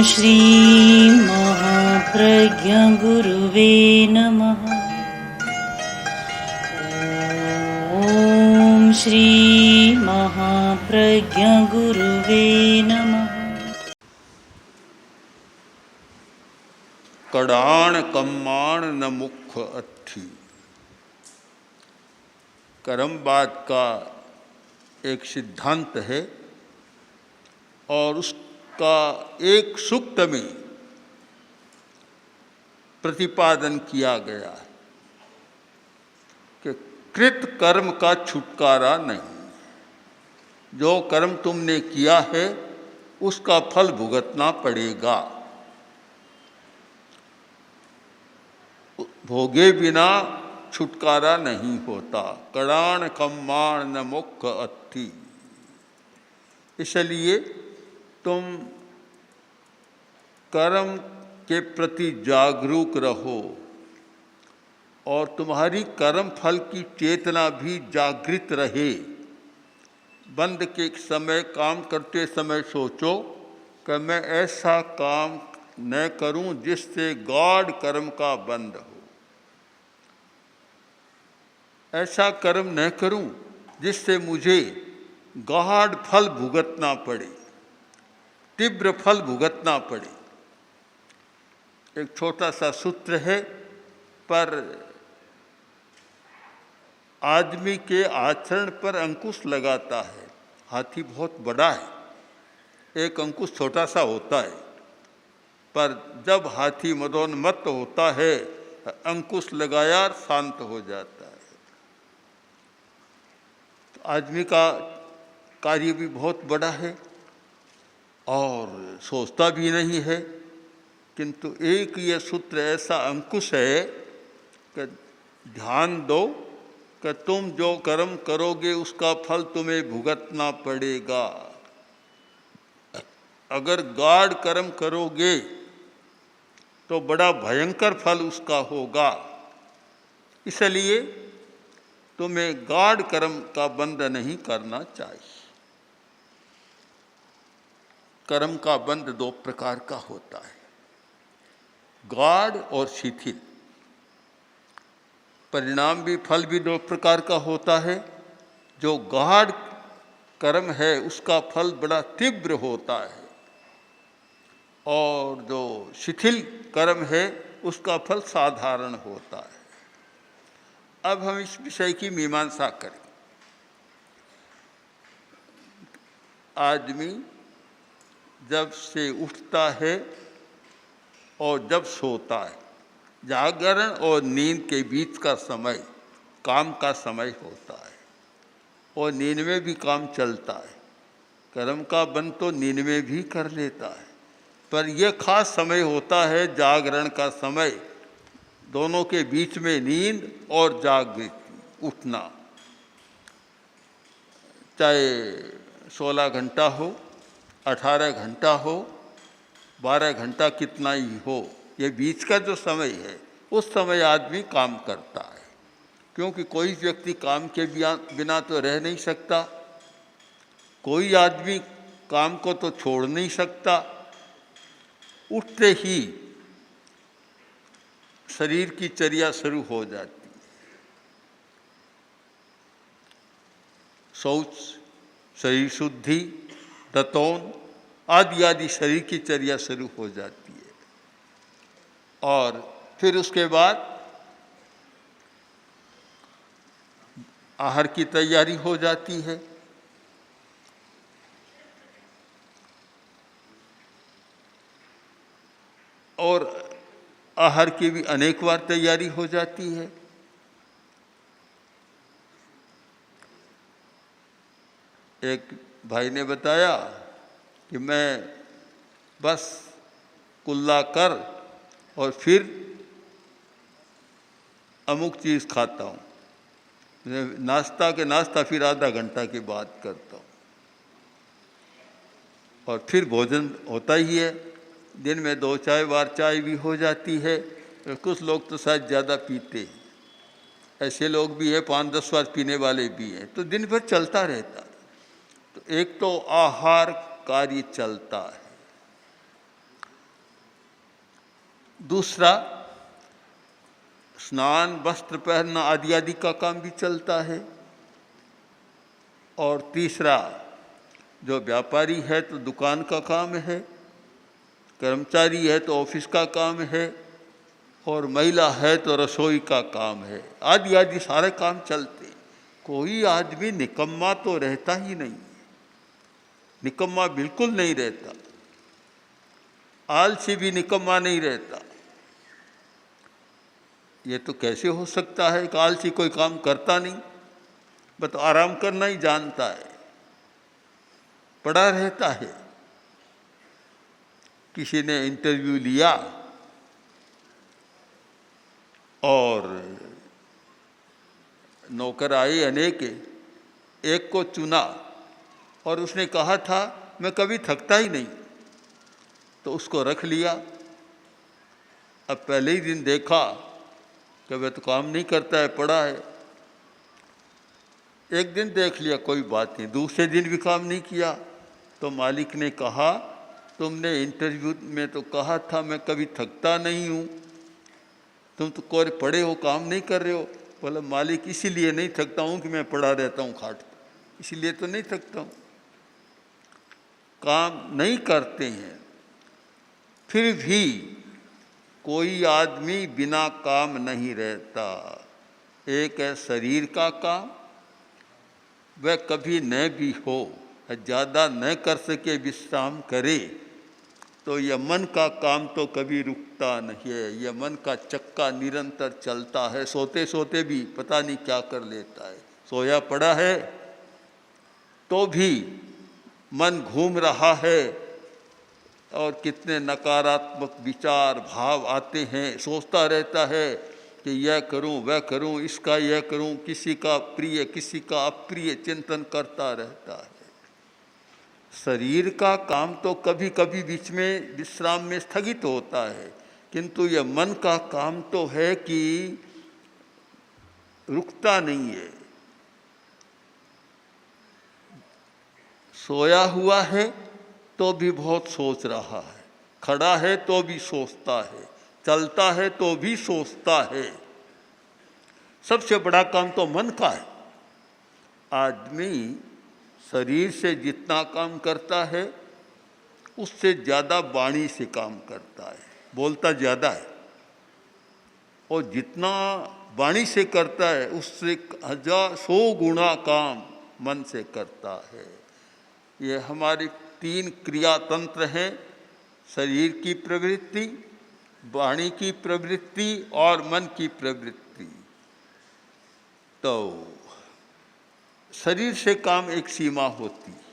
श्री महाप्रज्ञ गुरुवे नमः। ॐ श्री महाप्रज्ञ गुरुवे नमः। कड़ाण कम्माण न मुख अट्ठी। कर्मवाद का एक सिद्धांत है और उसका एक सूक्त में प्रतिपादन किया गया है कि कृत कर्म का छुटकारा नहीं। जो कर्म तुमने किया है उसका फल भुगतना पड़ेगा, भोगे बिना छुटकारा नहीं होता। कड़ाण कम्माण न मुख अट्ठी। इसलिए तुम कर्म के प्रति जागरूक रहो और तुम्हारी कर्म फल की चेतना भी जागृत रहे। बंद के समय, काम करते समय सोचो कि मैं ऐसा काम न करूं जिससे गाढ़ कर्म का बंध हो, ऐसा कर्म न करूं जिससे मुझे गाढ़ फल भुगतना पड़े, तीव्र फल भुगतना पड़े। एक छोटा सा सूत्र है, पर आदमी के आचरण पर अंकुश लगाता है। हाथी बहुत बड़ा है, एक अंकुश छोटा सा होता है, पर जब हाथी मदोन्मत्त होता है अंकुश लगाया शांत हो जाता है। तो आदमी का कार्य भी बहुत बड़ा है और सोचता भी नहीं है, किंतु एक ये सूत्र ऐसा अंकुश है कि ध्यान दो कि तुम जो कर्म करोगे उसका फल तुम्हें भुगतना पड़ेगा। अगर गाढ़ कर्म करोगे तो बड़ा भयंकर फल उसका होगा। इसलिए तुम्हें गाढ़ कर्म का बंध नहीं करना चाहिए। कर्म का बंध दो प्रकार का होता है, गाढ़ और शिथिल। परिणाम भी, फल भी दो प्रकार का होता है। जो गाढ़ कर्म है उसका फल बड़ा तीव्र होता है और जो शिथिल कर्म है उसका फल साधारण होता है। अब हम इस विषय की मीमांसा करें। आदमी जब से उठता है और जब सोता है, जागरण और नींद के बीच का समय काम का समय होता है और नींद में भी काम चलता है। कर्म का बंध तो नींद में भी कर लेता है, पर यह खास समय होता है जागरण का समय। दोनों के बीच में नींद और जागृति, उठना, चाहे 16 घंटा हो, 18 घंटा हो, 12 घंटा कितना ही हो, ये बीच का जो समय है उस समय आदमी काम करता है। क्योंकि कोई व्यक्ति काम के बिना तो रह नहीं सकता, कोई आदमी काम को तो छोड़ नहीं सकता। उठते ही शरीर की चर्या शुरू हो जाती है। शौच, शरीर शुद्धि, दतौन आदि आदि शरीर की चर्या शुरू हो जाती है और फिर उसके बाद आहार की तैयारी हो जाती है। और आहार की भी अनेक बार तैयारी हो जाती है। एक भाई ने बताया कि मैं बस कुल्ला कर और फिर अमुक चीज़ खाता हूँ, नाश्ता के नाश्ता फिर आधा घंटा की बात करता हूँ और फिर भोजन होता ही है। दिन में 2 बार चाय भी हो जाती है। कुछ लोग तो शायद ज़्यादा पीते हैं, ऐसे लोग भी हैं 5-10 बार पीने वाले भी हैं। तो दिन भर चलता रहता है। तो एक तो आहार कार्य चलता है दूसरा, स्नान, वस्त्र पहनना आदि आदि का काम भी चलता है। और तीसरा, जो व्यापारी है तो दुकान का काम है, कर्मचारी है तो ऑफिस का काम है, और महिला है तो रसोई का काम है, आदि आदि सारे काम चलते। कोई आदमी निकम्मा तो रहता ही नहीं, निकम्मा बिल्कुल नहीं रहता, आलसी भी निकम्मा नहीं रहता। ये तो कैसे हो सकता है कि आलसी कोई काम करता नहीं, बस आराम करना ही जानता है, पड़ा रहता है। किसी ने इंटरव्यू लिया और नौकर आए अनेक, एक को चुना और उसने कहा था मैं कभी थकता ही नहीं, तो उसको रख लिया। अब पहले ही दिन देखा कि वह तो काम नहीं करता है, पड़ा है। एक दिन देख लिया कोई बात नहीं, दूसरे दिन भी काम नहीं किया, तो मालिक ने कहा तुमने इंटरव्यू में तो कहा था मैं कभी थकता नहीं हूँ, तुम तो कोरे पड़े हो, काम नहीं कर रहे हो। बोला मालिक इसीलिए नहीं थकता हूँ कि मैं पड़ा रहता हूँ खाट पर, इसीलिए तो नहीं थकता हूँ। काम नहीं करते हैं, फिर भी कोई आदमी बिना काम नहीं रहता। एक है शरीर का काम, वह कभी न भी हो, ज़्यादा न कर सके विश्राम करे, तो यह मन का काम तो कभी रुकता नहीं है। यह मन का चक्का निरंतर चलता है, सोते सोते भी पता नहीं क्या कर लेता है। सोया पड़ा है तो भी मन घूम रहा है, और कितने नकारात्मक विचार भाव आते हैं, सोचता रहता है कि यह करूं वह करूं, इसका यह करूं, किसी का प्रिय किसी का अप्रिय चिंतन करता रहता है। शरीर का काम तो कभी कभी बीच में विश्राम में स्थगित होता है, किंतु यह मन का काम तो है कि रुकता नहीं है। सोया हुआ है तो भी बहुत सोच रहा है, खड़ा है तो भी सोचता है, चलता है तो भी सोचता है। सबसे बड़ा काम तो मन का है। आदमी शरीर से जितना काम करता है उससे ज़्यादा वाणी से काम करता है, बोलता ज़्यादा है, और जितना वाणी से करता है उससे 100 गुना काम मन से करता है। ये हमारे 3 क्रिया तंत्र हैं, शरीर की प्रवृत्ति, वाणी की प्रवृत्ति और मन की प्रवृत्ति। तो शरीर से काम एक सीमा होती है,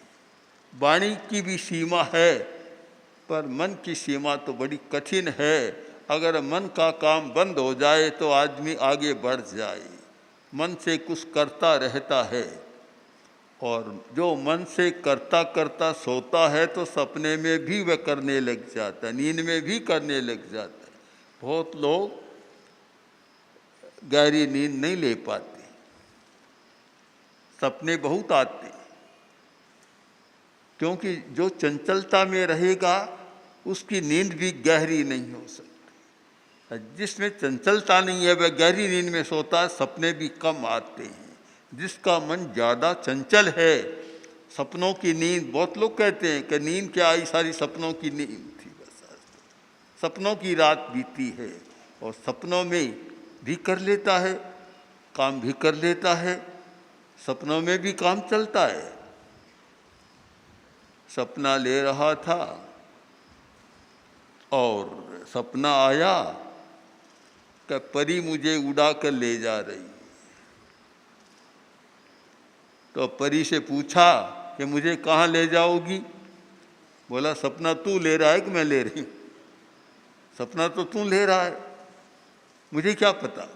वाणी की भी सीमा है, पर मन की सीमा तो बड़ी कठिन है। अगर मन का काम बंद हो जाए तो आदमी आगे बढ़ जाए, मन से कुछ करता रहता है, और जो मन से करता करता सोता है तो सपने में भी वह करने लग जाता है, नींद में भी करने लग जाता है। बहुत लोग गहरी नींद नहीं ले पाते, सपने बहुत आते, क्योंकि जो चंचलता में रहेगा उसकी नींद भी गहरी नहीं हो सकती। जिसमें चंचलता नहीं है वह गहरी नींद में सोता है, सपने भी कम आते हैं। जिसका मन ज़्यादा चंचल है, सपनों की नींद, बहुत लोग कहते हैं कि नींद क्या आई, सारी सपनों की नींद थी, बस सपनों की रात बीती है। और सपनों में भी कर लेता है, काम भी कर लेता है, सपनों में भी काम चलता है। सपना ले रहा था और सपना आया कि परी मुझे उड़ा कर ले जा रही। तो परी से पूछा कि मुझे कहाँ ले जाओगी? बोला सपना तू ले रहा है कि मैं ले रही हूँ? सपना तो तू ले रहा है, मुझे क्या पता।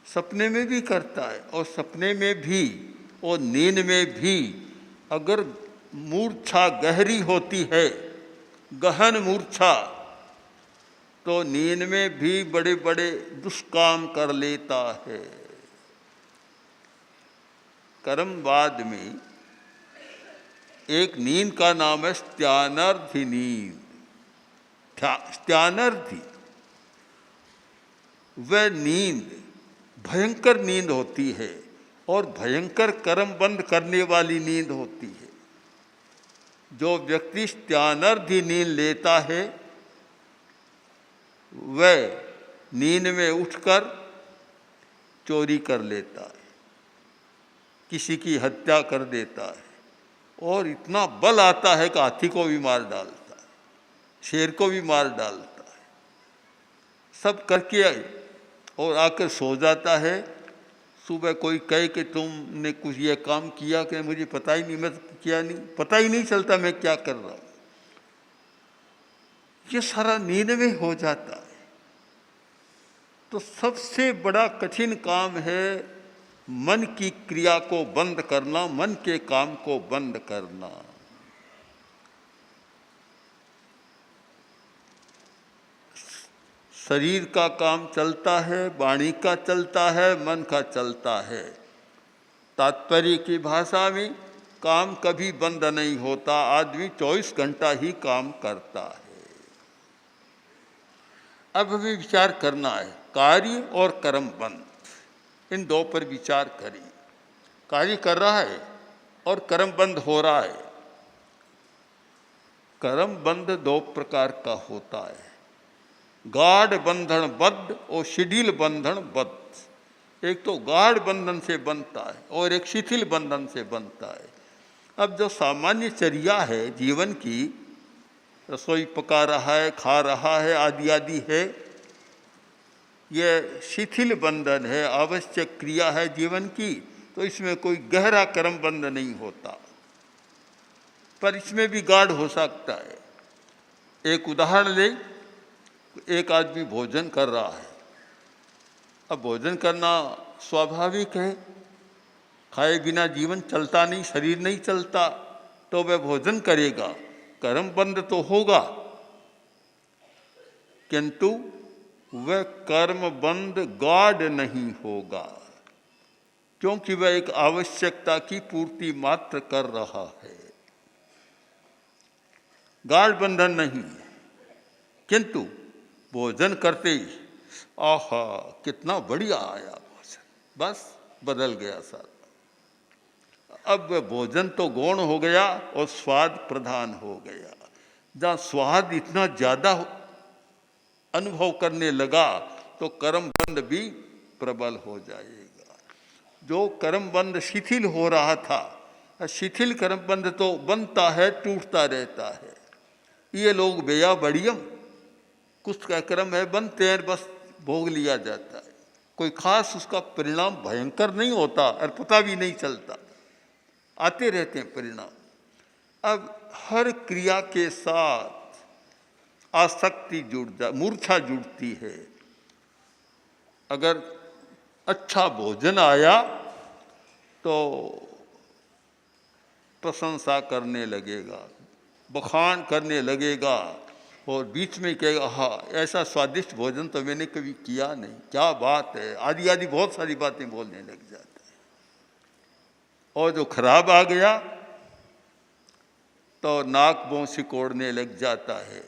सपने में भी करता है, और सपने में भी और नींद में भी अगर मूर्छा गहरी होती है, गहन मूर्छा, तो नींद में भी बड़े बड़े दुष्काम कर लेता है। कर्मवाद में एक नींद का नाम है स्त्यानर्धि नींद। स्त्यानर्धि, वह नींद भयंकर नींद होती है और भयंकर कर्म बंद करने वाली नींद होती है। जो व्यक्ति स्त्यानर्धि नींद लेता है वह नींद में उठकर चोरी कर लेता है, किसी की हत्या कर देता है, और इतना बल आता है कि हाथी को भी मार डालता है, शेर को भी मार डालता है, सब करके और आकर सो जाता है। सुबह कोई कहे कि तुमने कुछ ये काम किया कि मुझे पता ही नहीं, मैं तो किया नहीं, पता ही नहीं चलता मैं क्या कर रहा हूँ। ये सारा नींद में हो जाता है। तो सबसे बड़ा कठिन काम है मन की क्रिया को बंद करना, मन के काम को बंद करना। शरीर का काम चलता है, वाणी का चलता है, मन का चलता है। तात्पर्य की भाषा में काम कभी बंद नहीं होता, आदमी 24 घंटा ही काम करता है। अब हमें विचार करना है कार्य और कर्म बंद, इन दो पर विचार करें। कार्य कर रहा है और कर्म बंद हो रहा है। कर्म बंद दो प्रकार का होता है, गाढ़ बंधन बद्ध और शिथिल बंधन बद्ध। एक तो गाढ़ बंधन से बनता है और एक शिथिल बंधन से बनता है। अब जो सामान्य चर्या है जीवन की, रसोई पका रहा है, खा रहा है, आदि आदि है, यह शिथिल बंधन है, आवश्यक क्रिया है जीवन की। तो इसमें कोई गहरा कर्म बंध नहीं होता, पर इसमें भी गाढ़ हो सकता है। एक उदाहरण ले, एक आदमी भोजन कर रहा है। अब भोजन करना स्वाभाविक है, खाए बिना जीवन चलता नहीं, शरीर नहीं चलता, तो वह भोजन करेगा, कर्म बंद तो होगा, किंतु वह कर्म बंद गाढ़ नहीं होगा, क्योंकि वह एक आवश्यकता की पूर्ति मात्र कर रहा है। गाढ़ बंधन नहीं है, किंतु भोजन करते ही आहा कितना बढ़िया आया भोजन, बस बदल गया सारा। अब वह भोजन तो गौण हो गया और स्वाद प्रधान हो गया। जहाँ स्वाद इतना ज़्यादा अनुभव करने लगा तो कर्म बंध भी प्रबल हो जाएगा। जो कर्म बंध शिथिल हो रहा था, शिथिल कर्म बंध तो बनता है, टूटता रहता है। ये लोग बेया बढ़ियम, कुछ का कर्म है बनते हैं, बस भोग लिया जाता है, कोई खास उसका परिणाम भयंकर नहीं होता और पता भी नहीं चलता, आते रहते हैं परिणाम। अब हर क्रिया के साथ आसक्ति मूर्छा जुड़ती है। अगर अच्छा भोजन आया तो प्रशंसा करने लगेगा, बखान करने लगेगा, और बीच में कहेगा हाँ ऐसा स्वादिष्ट भोजन तो मैंने कभी किया नहीं, क्या बात है, आदि आदि बहुत सारी बातें बोलने लग जाता है। और जो खराब आ गया तो नाक मुंह सिकोड़ने लग जाता है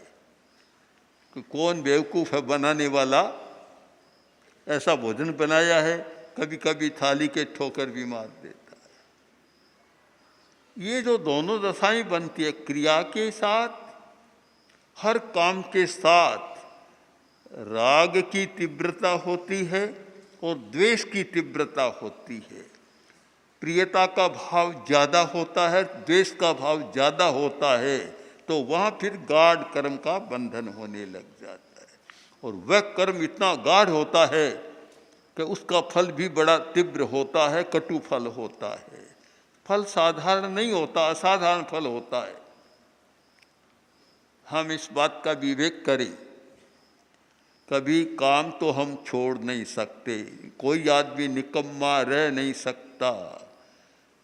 कि कौन बेवकूफ़ है बनाने वाला, ऐसा भोजन बनाया है, कभी कभी थाली के ठोकर भी मार देता है। ये जो दोनों दशाएं बनती है, क्रिया के साथ, हर काम के साथ राग की तीव्रता होती है और द्वेष की तीव्रता होती है। प्रियता का भाव ज़्यादा होता है, द्वेष का भाव ज़्यादा होता है, तो वहाँ फिर गाढ़ कर्म का बंधन होने लग जाता है। और वह कर्म इतना गाढ़ होता है कि उसका फल भी बड़ा तीव्र होता है, कटु फल होता है। फल साधारण नहीं होता, असाधारण फल होता है। हम इस बात का विवेक करें, कभी काम तो हम छोड़ नहीं सकते, कोई आदमी निकम्मा रह नहीं सकता,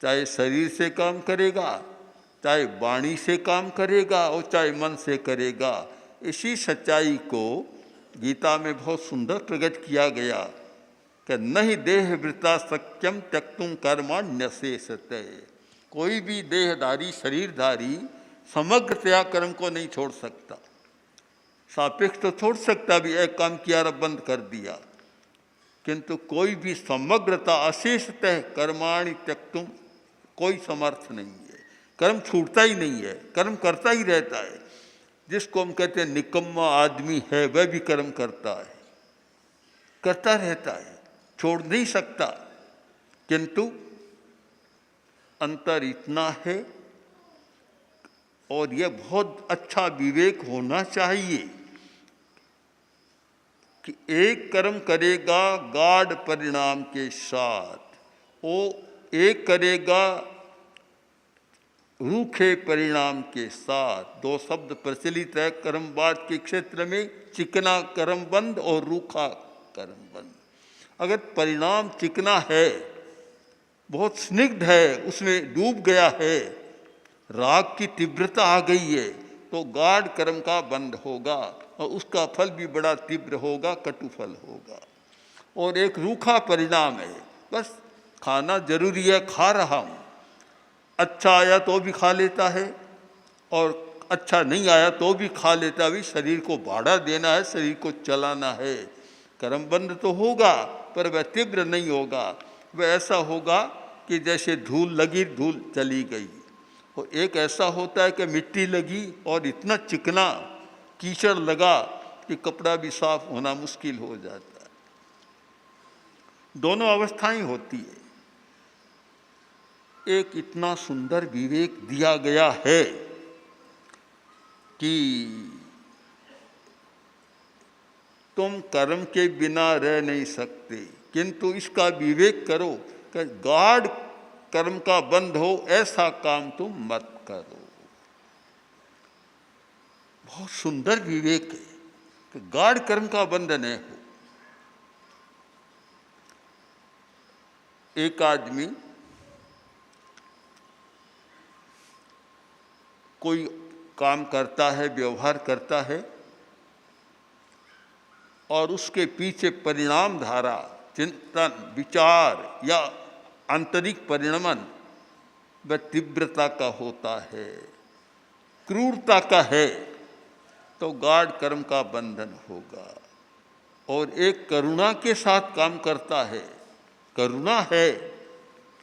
चाहे शरीर से काम करेगा, चाहे वाणी से काम करेगा और चाहे मन से करेगा। इसी सच्चाई को गीता में बहुत सुंदर प्रकट किया गया कि नहीं देह वृता सक्यम त्यक्तुम कर्माण्य शेषते। कोई भी देहधारी, शरीरधारी समग्रतया कर्म को नहीं छोड़ सकता। सापेक्ष तो छोड़ सकता भी, एक काम किया और बंद कर दिया, किंतु कोई भी समग्रता अशेषतः कर्माणि त्यक्तुम कोई समर्थ नहीं है। कर्म छूटता ही नहीं है, कर्म करता ही रहता है। जिसको हम कहते हैं निकम्मा आदमी है, वह भी कर्म करता है, करता रहता है, छोड़ नहीं सकता। किंतु अंतर इतना है, और यह बहुत अच्छा विवेक होना चाहिए कि एक कर्म करेगा गाढ़ परिणाम के साथ, वो एक करेगा रूखे परिणाम के साथ। दो शब्द प्रचलित है कर्मवाद के क्षेत्र में, चिकना कर्मबंध और रूखा कर्मबंध। अगर परिणाम चिकना है, बहुत स्निग्ध है, उसमें डूब गया है, राग की तीव्रता आ गई है, तो गाढ़ कर्म का बंध होगा और उसका फल भी बड़ा तीव्र होगा, कटु फल होगा। और एक रूखा परिणाम है, बस खाना जरूरी है, खा रहा हूँ, अच्छा आया तो भी खा लेता है और अच्छा नहीं आया तो भी खा लेता है। भी शरीर को भाड़ा देना है, शरीर को चलाना है। कर्म बंद तो होगा पर वह तीव्र नहीं होगा, वह ऐसा होगा कि जैसे धूल लगी धूल चली गई। और एक ऐसा होता है कि मिट्टी लगी और इतना चिकना कीचड़ लगा कि कपड़ा भी साफ होना मुश्किल हो जाता है। दोनों अवस्थाएं होती है। एक इतना सुंदर विवेक दिया गया है कि तुम कर्म के बिना रह नहीं सकते, किंतु इसका विवेक करो कि गाढ़ कर्म का बंध हो ऐसा काम तुम मत करो। बहुत सुंदर विवेक है कि गाढ़ कर्म का बंध न हो। एक आदमी कोई काम करता है, व्यवहार करता है, और उसके पीछे परिणाम धारा, चिंतन, विचार या आंतरिक परिणमन वह तीव्रता का होता है, क्रूरता का है, तो गाढ़ कर्म का बंधन होगा। और एक करुणा के साथ काम करता है, करुणा है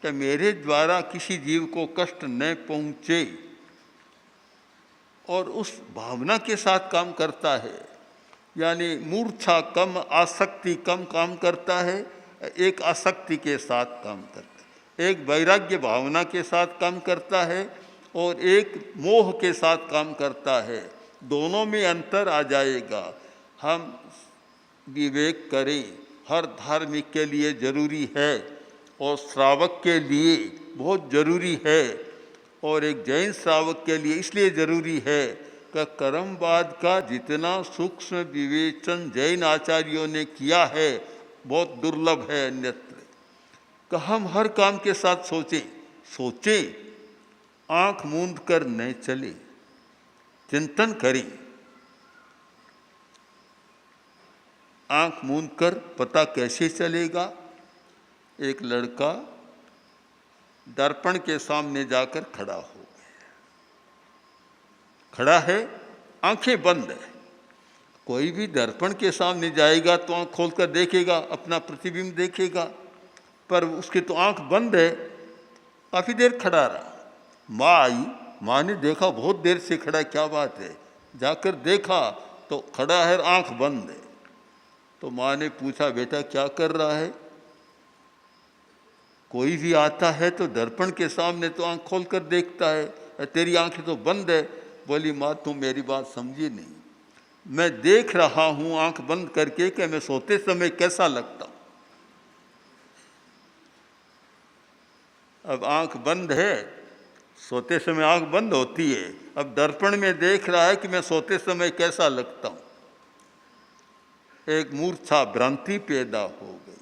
कि मेरे द्वारा किसी जीव को कष्ट न पहुँचे, और उस भावना के साथ काम करता है, यानी मूर्छा कम, आसक्ति कम काम करता है। एक आसक्ति के साथ काम करता है, एक वैराग्य भावना के साथ काम करता है, और एक मोह के साथ काम करता है। दोनों में अंतर आ जाएगा। हम विवेक करें, हर धार्मिक के लिए जरूरी है और श्रावक के लिए बहुत जरूरी है, और एक जैन श्रावक के लिए इसलिए जरूरी है कि कर्मवाद का जितना सूक्ष्म विवेचन जैन आचार्यों ने किया है बहुत दुर्लभ है अन्यत्र। कि हम हर काम के साथ सोचें, आंख मूंद कर न चले, चिंतन करें। आंख मूंद कर पता कैसे चलेगा? एक लड़का दर्पण के सामने जाकर खड़ा हो गया, खड़ा है, आंखें बंद है। कोई भी दर्पण के सामने जाएगा तो आंख खोलकर देखेगा, अपना प्रतिबिंब देखेगा, पर उसकी तो आंख बंद है। काफ़ी देर खड़ा रहा, माँ आई, माँ ने देखा बहुत देर से खड़ा, क्या बात है? जाकर देखा तो खड़ा है, आंख बंद है। तो माँ ने पूछा, बेटा क्या कर रहा है? कोई भी आता है तो दर्पण के सामने तो आंख खोल कर देखता है, तेरी आंखें तो बंद है। बोली, माँ तुम मेरी बात समझी नहीं, मैं देख रहा हूँ आंख बंद करके कि मैं सोते समय कैसा लगता हूँ। अब आंख बंद है, सोते समय आंख बंद होती है, अब दर्पण में देख रहा है कि मैं सोते समय कैसा लगता हूँ। एक मूर्छा भ्रांति पैदा हो गई।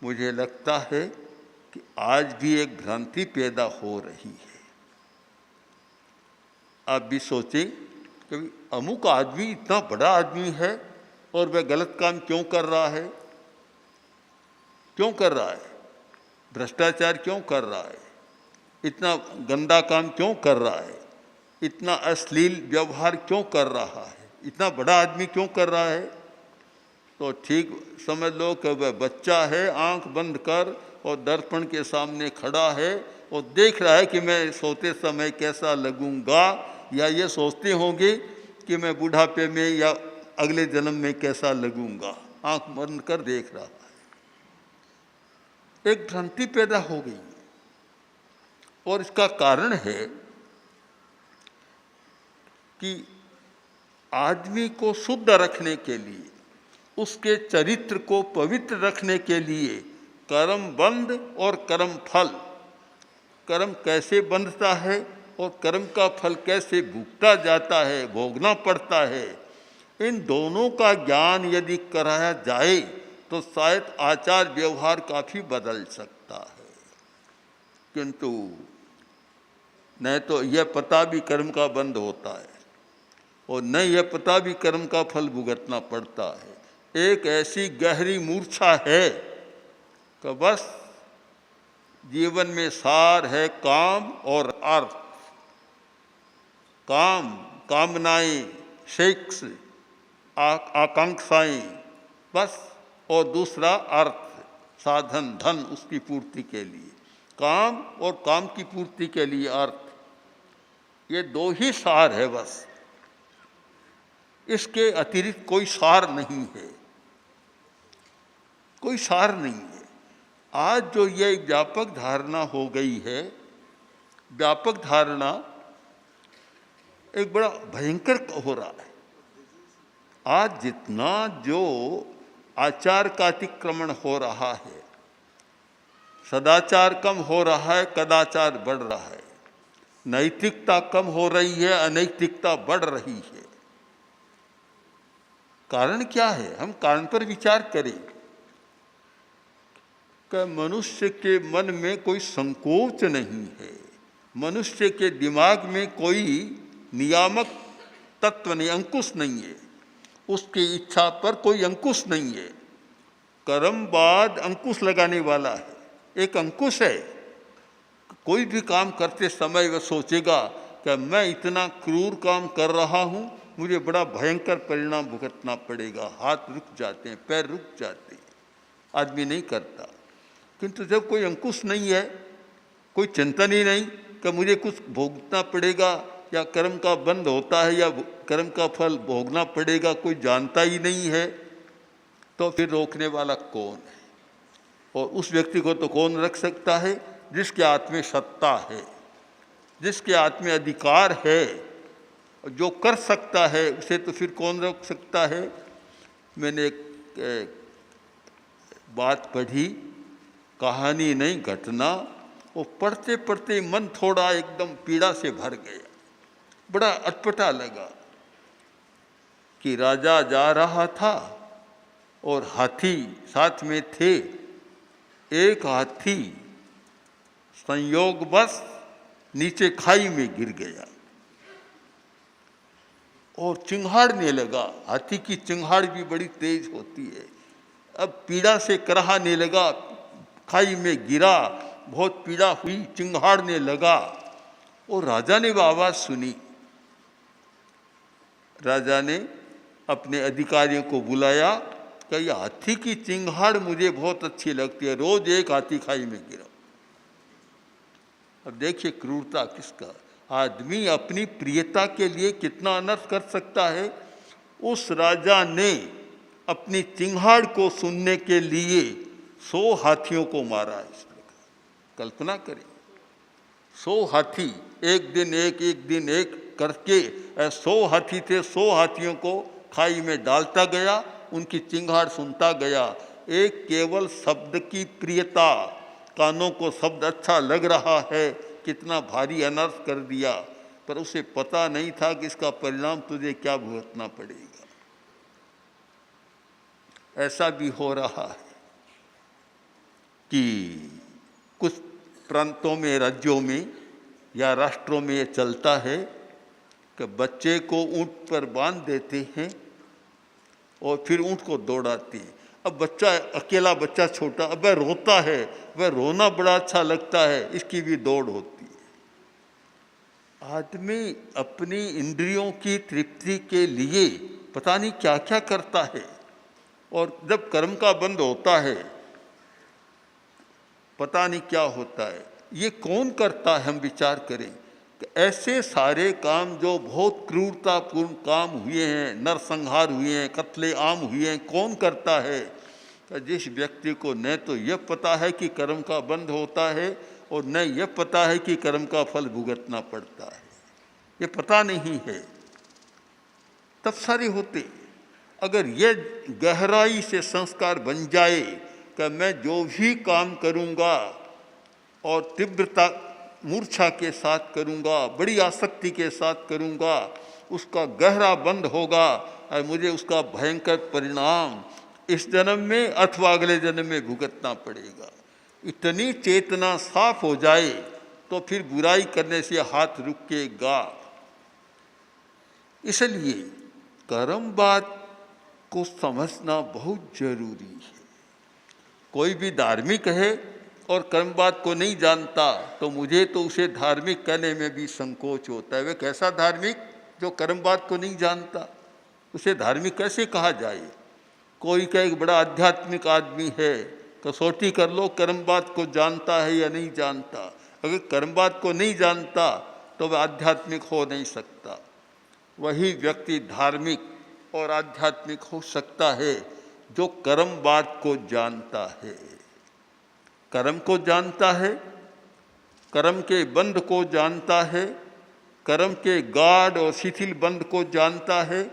मुझे लगता है कि आज भी एक भ्रांति पैदा हो रही है। आप भी सोचें कि अमुक आदमी इतना बड़ा आदमी है और वह गलत काम क्यों कर रहा है? क्यों कर रहा है? भ्रष्टाचार क्यों कर रहा है? इतना गंदा काम क्यों कर रहा है? इतना अश्लील व्यवहार क्यों कर रहा है? इतना बड़ा आदमी क्यों कर रहा है? तो ठीक समझ लो कि वह बच्चा है, आंख बंद कर और दर्पण के सामने खड़ा है और देख रहा है कि मैं सोते समय कैसा लगूंगा, या ये सोचते होंगे कि मैं बुढ़ापे में या अगले जन्म में कैसा लगूंगा। आंख बंद कर देख रहा है। एक भ्रांति पैदा हो गई और इसका कारण है कि आदमी को शुद्ध रखने के लिए, उसके चरित्र को पवित्र रखने के लिए कर्म बंध और कर्म फल, कर्म कैसे बंधता है और कर्म का फल कैसे भुगता जाता है, भोगना पड़ता है, इन दोनों का ज्ञान यदि कराया जाए तो शायद आचार व्यवहार काफ़ी बदल सकता है। किंतु नहीं तो यह पता भी कर्म का बंध होता है और न यह पता भी कर्म का फल भुगतना पड़ता है। एक ऐसी गहरी मूर्छा है कि बस जीवन में सार है काम और अर्थ, काम, कामनाएं, सेक्स, आकांक्षाएं बस, और दूसरा अर्थ, साधन, धन उसकी पूर्ति के लिए, काम और काम की पूर्ति के लिए अर्थ। ये दो ही सार है बस, इसके अतिरिक्त कोई सार नहीं है, कोई सार नहीं है। आज जो ये व्यापक धारणा हो गई है, व्यापक धारणा एक बड़ा भयंकर हो रहा है। आज जितना जो आचार का अतिक्रमण हो रहा है, सदाचार कम हो रहा है, कदाचार बढ़ रहा है, नैतिकता कम हो रही है, अनैतिकता बढ़ रही है। कारण क्या है? हम कारण पर विचार करें कि मनुष्य के मन में कोई संकोच नहीं है, मनुष्य के दिमाग में कोई नियामक तत्व नहीं, अंकुश नहीं है, उसकी इच्छा पर कोई अंकुश नहीं है। कर्मवाद अंकुश लगाने वाला है, एक अंकुश है। कोई भी काम करते समय वह सोचेगा कि मैं इतना क्रूर काम कर रहा हूँ, मुझे बड़ा भयंकर परिणाम भुगतना पड़ेगा। हाथ रुक जाते हैं, पैर रुक जाते हैं, आदमी नहीं करता। किंतु जब कोई अंकुश नहीं है, कोई चिंतन ही नहीं कि मुझे कुछ भोगना पड़ेगा या कर्म का बंध होता है या कर्म का फल भोगना पड़ेगा, कोई जानता ही नहीं है, तो फिर रोकने वाला कौन है? और उस व्यक्ति को तो कौन रख सकता है? जिसके हाथ में सत्ता है, जिसके हाथ में अधिकार है, जो कर सकता है, उसे तो फिर कौन रोक सकता है? मैंने एक बात पढ़ी, कहानी नहीं घटना, वो पढ़ते पढ़ते मन थोड़ा एकदम पीड़ा से भर गया, बड़ा अटपटा लगा कि राजा जा रहा था और हाथी साथ में थे। एक हाथी संयोगवश नीचे खाई में गिर गया और चिंघाड़ने लगा। हाथी की चिंघाड़ भी बड़ी तेज होती है। अब पीड़ा से कराहने लगा, खाई में गिरा, बहुत पीड़ा हुई, चिंघाड़ने लगा। और राजा ने वो आवाज़ सुनी। राजा ने अपने अधिकारियों को बुलाया कि ये हाथी की चिंघाड़ मुझे बहुत अच्छी लगती है, रोज एक हाथी खाई में गिरा। अब देखिए क्रूरता किसका। आदमी अपनी प्रियता के लिए कितना अनर्थ कर सकता है। उस राजा ने अपनी चिंघाड़ को सुनने के लिए 100 हाथियों को मारा। इस प्रकार कल्पना करें, 100 हाथी, एक दिन एक करके 100 हाथी थे, 100 हाथियों को खाई में डालता गया, उनकी चिंगाड़ सुनता गया। एक केवल शब्द की प्रियता, कानों को शब्द अच्छा लग रहा है, कितना भारी अनर्थ कर दिया, पर उसे पता नहीं था कि इसका परिणाम तुझे क्या भुगतना पड़ेगा। ऐसा भी हो रहा है कि कुछ प्रांतों में, राज्यों में या राष्ट्रों में ये चलता है कि बच्चे को ऊँट पर बांध देते हैं और फिर ऊँट को दौड़ाते हैं। अब बच्चा, अकेला बच्चा छोटा, अब वह रोता है, वह रोना बड़ा अच्छा लगता है, इसकी भी दौड़ होती है। आदमी अपनी इंद्रियों की तृप्ति के लिए पता नहीं क्या क्या करता है। और जब कर्म का बंध होता है पता नहीं क्या होता है। ये कौन करता है, हम विचार करें कि ऐसे सारे काम जो बहुत क्रूरतापूर्ण काम हुए हैं, नरसंहार हुए हैं, कत्ले आम हुए हैं, कौन करता है? कि जिस व्यक्ति को न तो यह पता है कि कर्म का बंध होता है और न यह पता है कि कर्म का फल भुगतना पड़ता है, ये पता नहीं है, तब सारे होते। अगर ये गहराई से संस्कार बन जाए कि मैं जो भी काम करूँगा और तीव्रता मूर्छा के साथ करूँगा, बड़ी आसक्ति के साथ करूँगा, उसका गहरा बंध होगा और मुझे उसका भयंकर परिणाम इस जन्म में अथवा अगले जन्म में भुगतना पड़ेगा। इतनी चेतना साफ हो जाए तो फिर बुराई करने से हाथ रुकेगा। इसलिए कर्मवाद को समझना बहुत जरूरी है। कोई भी धार्मिक है और कर्मवाद को नहीं जानता तो मुझे तो उसे धार्मिक कहने में भी संकोच होता है। वह कैसा धार्मिक जो कर्मवाद को नहीं जानता? उसे धार्मिक कैसे कहा जाए? कोई का एक बड़ा आध्यात्मिक आदमी है, कसौटी कर लो कर्मवाद को जानता है या नहीं जानता। अगर कर्मवाद को नहीं जानता तो वह आध्यात्मिक हो नहीं सकता। वही व्यक्ति धार्मिक और आध्यात्मिक हो सकता है जो कर्मवाद को जानता है, कर्म को जानता है, कर्म के बंध को जानता है, कर्म के गाढ़ और शिथिल बंध को जानता है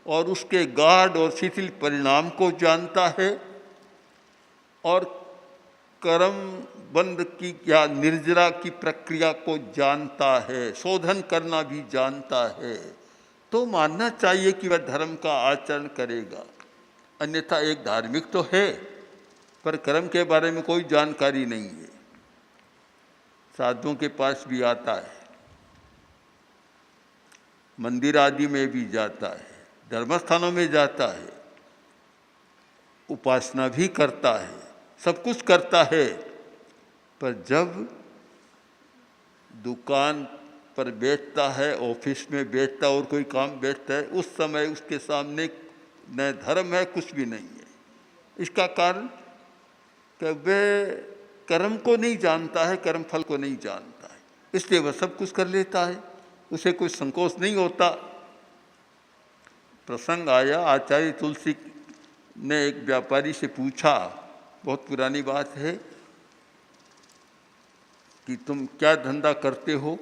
और उसके गाढ़ और शिथिल परिणाम को जानता है और कर्म बंध की या निर्जरा की प्रक्रिया को जानता है, शोधन करना भी जानता है, तो मानना चाहिए कि वह धर्म का आचरण करेगा। अन्यथा एक धार्मिक तो है पर कर्म के बारे में कोई जानकारी नहीं है। साधुओं के पास भी आता है, मंदिर आदि में भी जाता है, धर्मस्थानों में जाता है, उपासना भी करता है, सब कुछ करता है, पर जब दुकान पर बैठता है, ऑफिस में बैठता है और कोई काम बैठता है, उस समय उसके सामने न धर्म है कुछ भी नहीं है। इसका कारण कि वह कर्म को नहीं जानता है, कर्म फल को नहीं जानता है, इसलिए वह सब कुछ कर लेता है, उसे कोई संकोच नहीं होता। प्रसंग आया, आचार्य तुलसी ने एक व्यापारी से पूछा, बहुत पुरानी बात है, कि तुम क्या धंधा करते हो?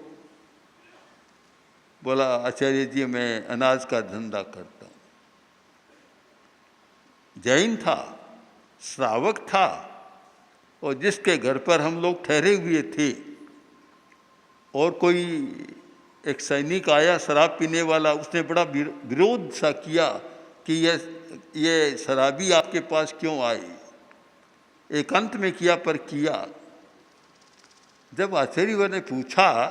बोला, आचार्य जी मैं अनाज का धंधा करता हूँ। जैन था, श्रावक था, और जिसके घर पर हम लोग ठहरे हुए थे और कोई एक सैनिक आया शराब पीने वाला, उसने बड़ा विरोध सा किया कि ये शराबी आपके पास क्यों आए। एकांत में किया पर किया। जब आचार्य ने पूछा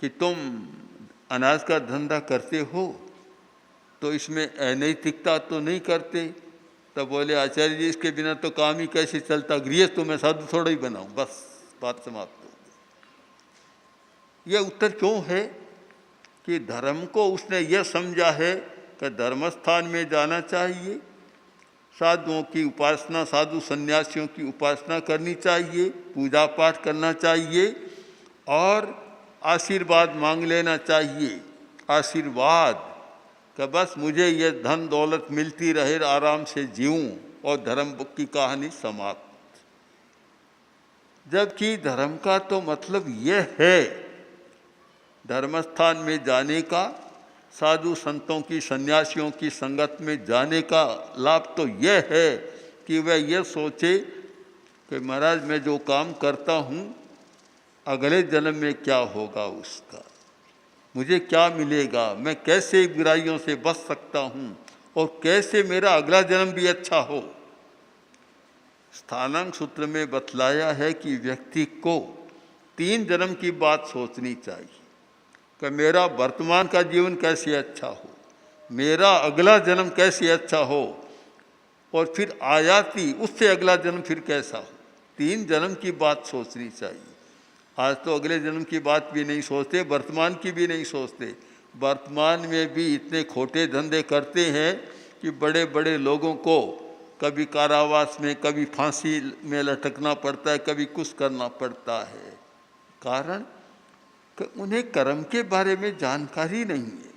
कि तुम अनाज का धंधा करते हो तो इसमें अनैतिकता तो नहीं करते? तब बोले, आचार्य जी इसके बिना तो काम ही कैसे चलता, गृहस्थ तो मैं साधु थोड़ा ही बनाऊं, बस बात समाप्त हो गई। यह उत्तर क्यों है कि धर्म को उसने यह समझा है कि धर्मस्थान में जाना चाहिए, साधुओं की उपासना, साधु सन्यासियों की उपासना करनी चाहिए, पूजा पाठ करना चाहिए और आशीर्वाद मांग लेना चाहिए। आशीर्वाद कि बस मुझे ये धन दौलत मिलती रहे, आराम से जीऊं और धर्म की कहानी समाप्त। जबकि धर्म का तो मतलब यह है, धर्मस्थान में जाने का, साधु संतों की सन्यासियों की संगत में जाने का लाभ तो यह है कि वह यह सोचे कि महाराज मैं जो काम करता हूँ अगले जन्म में क्या होगा, उसका मुझे क्या मिलेगा, मैं कैसे बुराइयों से बच सकता हूँ और कैसे मेरा अगला जन्म भी अच्छा हो। स्थानांक सूत्र में बतलाया है कि व्यक्ति को 3 जन्म की बात सोचनी चाहिए कि मेरा वर्तमान का जीवन कैसे अच्छा हो, मेरा अगला जन्म कैसे अच्छा हो और फिर आयाती उससे अगला जन्म फिर कैसा हो। 3 जन्म की बात सोचनी चाहिए। आज तो अगले जन्म की बात भी नहीं सोचते, वर्तमान की भी नहीं सोचते, वर्तमान में भी इतने खोटे धंधे करते हैं कि बड़े बड़े लोगों को कभी कारावास में, कभी फांसी में लटकना पड़ता है, कभी कुछ करना पड़ता है। कारण कि उन्हें कर्म के बारे में जानकारी नहीं है।